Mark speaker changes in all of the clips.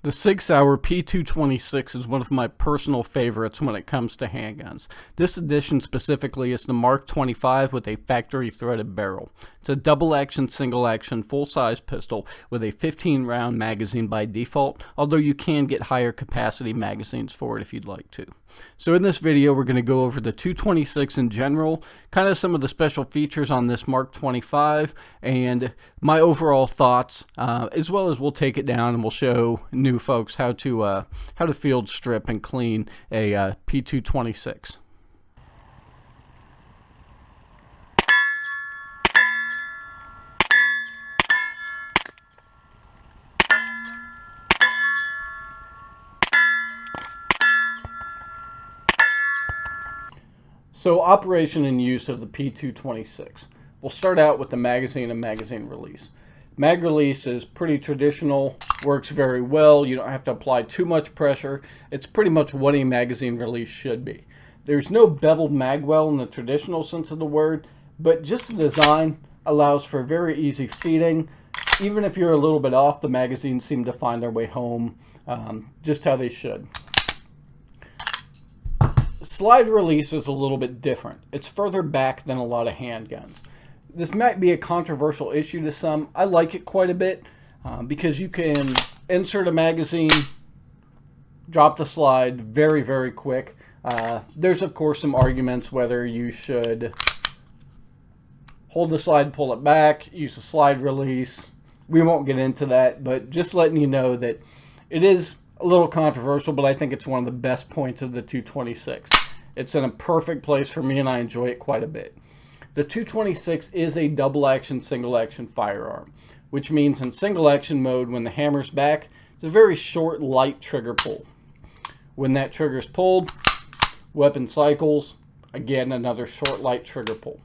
Speaker 1: The Sig Sauer P226 is one of my personal favorites when it comes to handguns. This edition specifically is the Mark 25 with a factory threaded barrel. It's a double action, single action, full size pistol with a 15 round magazine by default, although you can get higher capacity magazines for it if you'd like to. So in this video we're going to go over the 226 in general, kind of some of the special features on this Mark 25, and my overall thoughts, as well as we'll take it down and we'll show new folks how to field strip and clean a P226. So operation and use of the P226. We'll start out with the magazine and magazine release. Mag release is pretty traditional, works very well. You don't have to apply too much pressure. It's pretty much what a magazine release should be. There's no beveled mag well in the traditional sense of the word, but just the design allows for very easy feeding. Even if you're a little bit off, the magazines seem to find their way home just how they should. Slide release is a little bit different. It's further back than a lot of handguns. This might be a controversial issue to some. I like it quite a bit because you can insert a magazine, drop the slide very, very quick. There's of course some arguments whether you should hold the slide, pull it back, use a slide release. We won't get into that, but just letting you know that it is a little controversial, but I think it's one of the best points of the 226. It's in a perfect place for me and I enjoy it quite a bit. The 226 is a double action, single action firearm, which means in single action mode, when the hammer's back, it's a very short, light trigger pull. When that trigger's pulled, weapon cycles, again, another short, light trigger pull.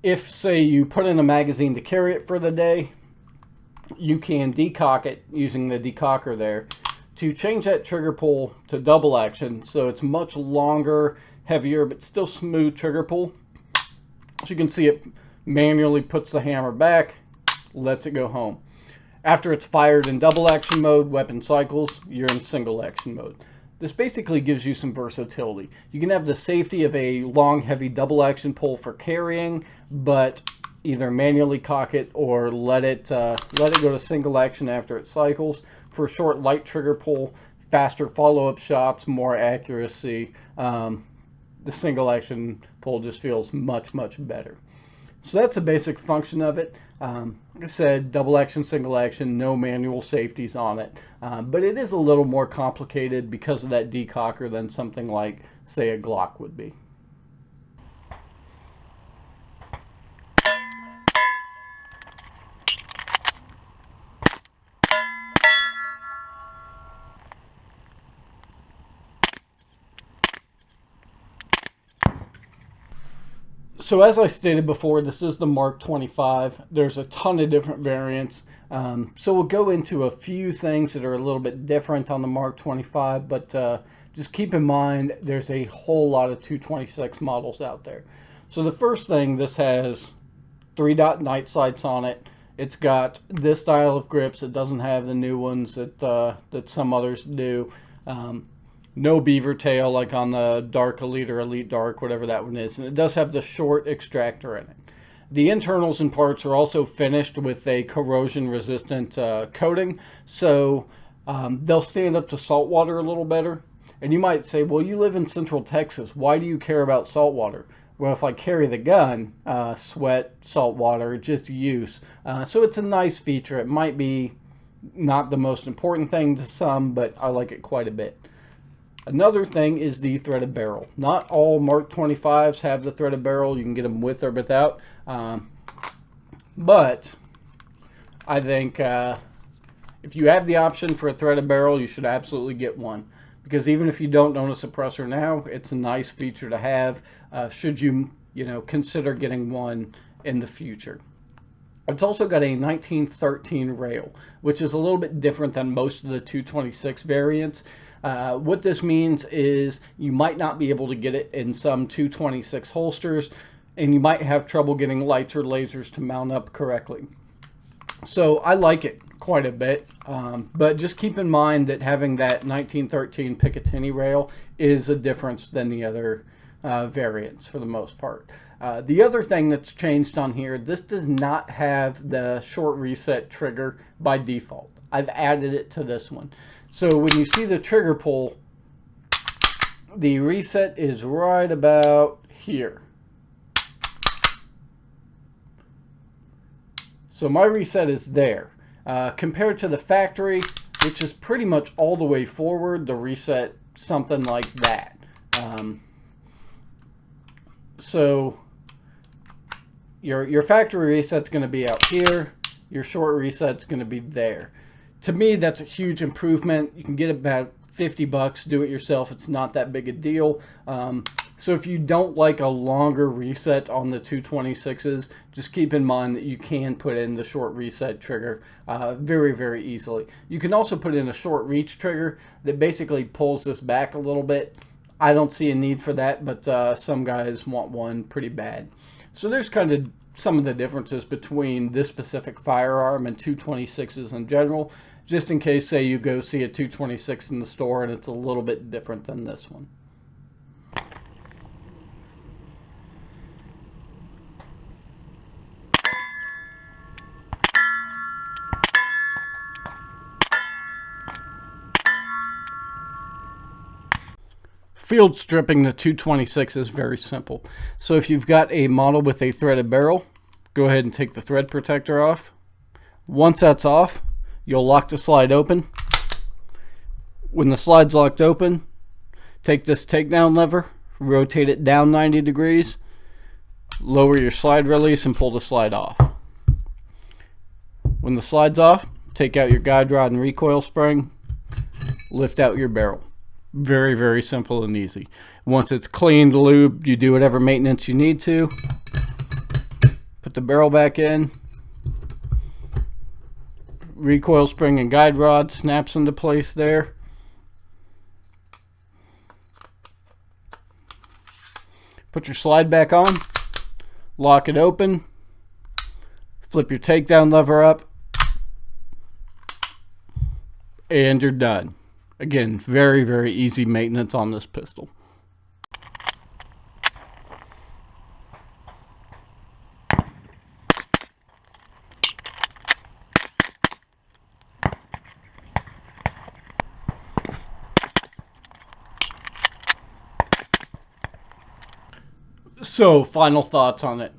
Speaker 1: If, say, you put in a magazine to carry it for the day, you can decock it using the decocker there to change that trigger pull to double action, so it's much longer, heavier, but still smooth trigger pull. So you can see it manually puts the hammer back, lets it go home. After it's fired in double action mode, weapon cycles, you're in single action mode. This basically gives you some versatility. You can have the safety of a long, heavy double action pull for carrying, but either manually cock it or let it go to single action after it cycles. For a short, light trigger pull, faster follow-up shots, more accuracy. The single action pull just feels much, much better. So that's a basic function of it. Like I said, double action, single action, no manual safeties on it. But it is a little more complicated because of that decocker than something like, say, a Glock would be. So as I stated before, this is the Mark 25. There's a ton of different variants. So we'll go into a few things that are a little bit different on the Mark 25, but just keep in mind there's a whole lot of 226 models out there. So the first thing, this has 3-dot night sights on it. It's got this style of grips. It doesn't have the new ones that some others do. No beaver tail like on the Dark Elite or Elite Dark, whatever that one is. And it does have the short extractor in it. The internals and parts are also finished with a corrosion-resistant coating, so they'll stand up to salt water a little better. And you might say, well, you live in Central Texas. Why do you care about salt water? Well, if I carry the gun, sweat, salt water, just use. So it's a nice feature. It might be not the most important thing to some, but I like it quite a bit. Another thing is the threaded barrel. Not all Mark 25s have the threaded barrel. You can get them with or without. But I think if you have the option for a threaded barrel, you should absolutely get one. Because even if you don't own a suppressor now, it's a nice feature to have should you consider getting one in the future. It's also got a 1913 rail, which is a little bit different than most of the 226 variants. What this means is you might not be able to get it in some 226 holsters, and you might have trouble getting lights or lasers to mount up correctly. So I like it quite a bit, but just keep in mind that having that 1913 Picatinny rail is a difference than the other variants for the most part. The other thing that's changed on here, this does not have the short reset trigger by default. I've added it to this one. So when you see the trigger pull, the reset is right about here. So my reset is there. Compared to the factory, which is pretty much all the way forward, the reset something like that. So your factory reset's going to be out here. Your short reset's going to be there. To me, that's a huge improvement. You can get about 50 bucks, do it yourself. It's not that big a deal. So if you don't like a longer reset on the 226s, just keep in mind that you can put in the short reset trigger very, very easily. You can also put in a short reach trigger that basically pulls this back a little bit. I don't see a need for that, but some guys want one pretty bad. So there's kind of some of the differences between this specific firearm and 226s in general, just in case, say, you go see a 226 in the store and it's a little bit different than this one. Field stripping the 226 is very simple. So if you've got a model with a threaded barrel, go ahead and take the thread protector off. Once that's off, you'll lock the slide open. When the slide's locked open, take this takedown lever, rotate it down 90 degrees, lower your slide release and pull the slide off. When the slide's off, take out your guide rod and recoil spring, lift out your barrel. Very, very simple and easy. Once it's cleaned, lubed, you do whatever maintenance you need to. Put the barrel back in. Recoil spring and guide rod snaps into place there. Put your slide back on. Lock it open. Flip your takedown lever up. And you're done. Again, very, very easy maintenance on this pistol. So, final thoughts on it.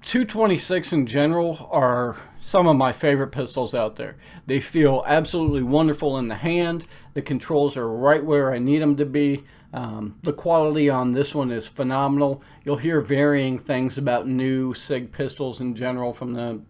Speaker 1: 226 in general are some of my favorite pistols out there. They feel absolutely wonderful in the hand. The controls are right where I need them to be. The quality on this one is phenomenal. You'll hear varying things about new Sig pistols in general from the,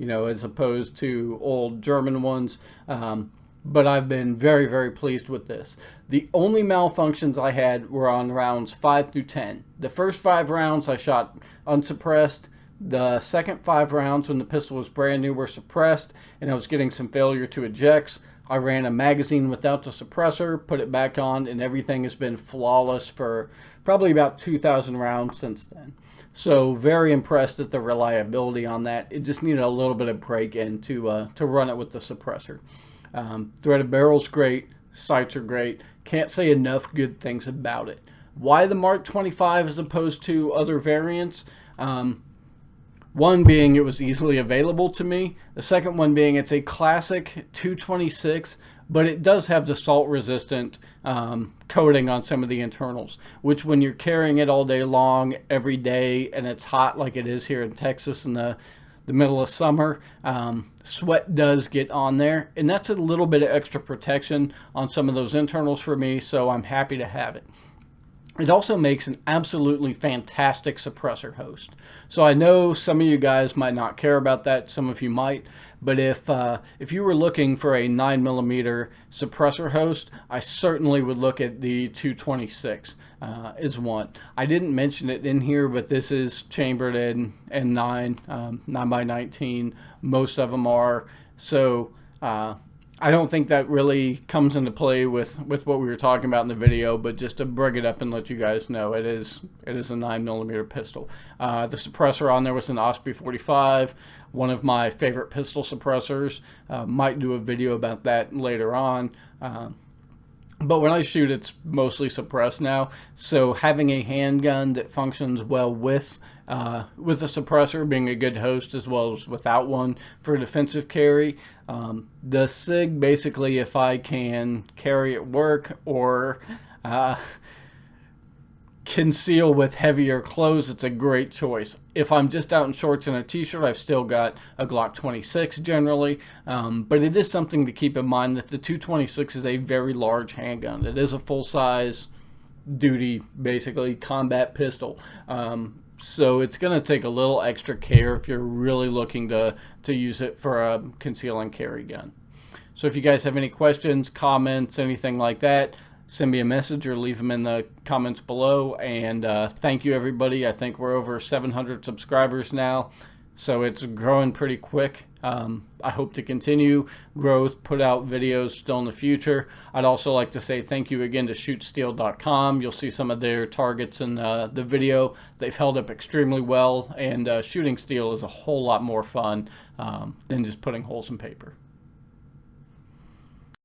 Speaker 1: as opposed to old German ones. But I've been very, very pleased with this. The only malfunctions I had were on rounds 5 through 10. The first 5 rounds I shot unsuppressed. The second 5 rounds, when the pistol was brand new, were suppressed, and I was getting some failure to ejects. I ran a magazine without the suppressor, put it back on, and everything has been flawless for probably about 2,000 rounds since then. So very impressed at the reliability on that. It just needed a little bit of break-in to run it with the suppressor. Threaded barrel's great, sights are great. Can't say enough good things about it. Why the Mark 25 as opposed to other variants? One being it was easily available to me. The second one being it's a classic 226, but it does have the salt-resistant coating on some of the internals, which when you're carrying it all day long, every day, and it's hot like it is here in Texas in the middle of summer, sweat does get on there, and that's a little bit of extra protection on some of those internals for me, so I'm happy to have it. It also makes an absolutely fantastic suppressor host. So I know some of you guys might not care about that, some of you might, but if you were looking for a 9mm suppressor host, I certainly would look at the 226 as one. I didn't mention it in here, but this is chambered in 9x19. Most of them are. So I don't think that really comes into play with what we were talking about in the video, but just to bring it up and let you guys know, it is a 9mm pistol. The suppressor on there was an Osprey 45. one of my favorite pistol suppressors. Might do a video about that later on. But when I shoot, it's mostly suppressed now. So having a handgun that functions well with a suppressor, being a good host as well as without one for defensive carry. The Sig, basically, if I can carry at work or conceal with heavier clothes, it's a great choice. If I'm just out in shorts and a t-shirt, I've still got a Glock 26 generally, but it is something to keep in mind that the 226 is a very large handgun. It is a full-size duty, basically, combat pistol. So it's going to take a little extra care if you're really looking to use it for a conceal and carry gun. So if you guys have any questions, comments, anything like that, send me a message or leave them in the comments below. And thank you, everybody. I think we're over 700 subscribers now, so it's growing pretty quick. I hope to continue growth, put out videos still in the future. I'd also like to say thank you again to shootsteel.com. You'll see some of their targets in the video. They've held up extremely well, and shooting steel is a whole lot more fun than just putting holes in paper.